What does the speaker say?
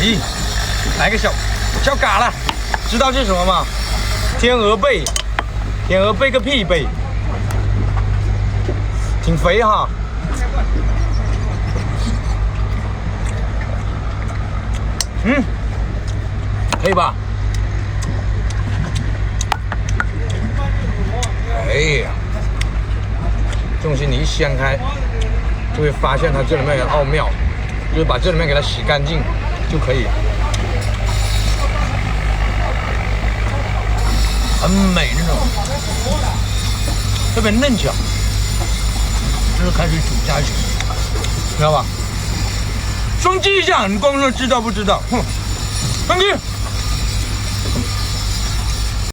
咦，来个小嘎啦，知道这是什么吗？天鹅背，天鹅背个屁背，挺肥哈。嗯，可以吧？哎呀，这东西你一掀开，就会发现它这里面有奥妙，就是把这里面给它洗干净就可以，很美那种，特别嫩巧，这就开始煮下去，知道吧？双击一下，你光说知道不知道？哼，上去。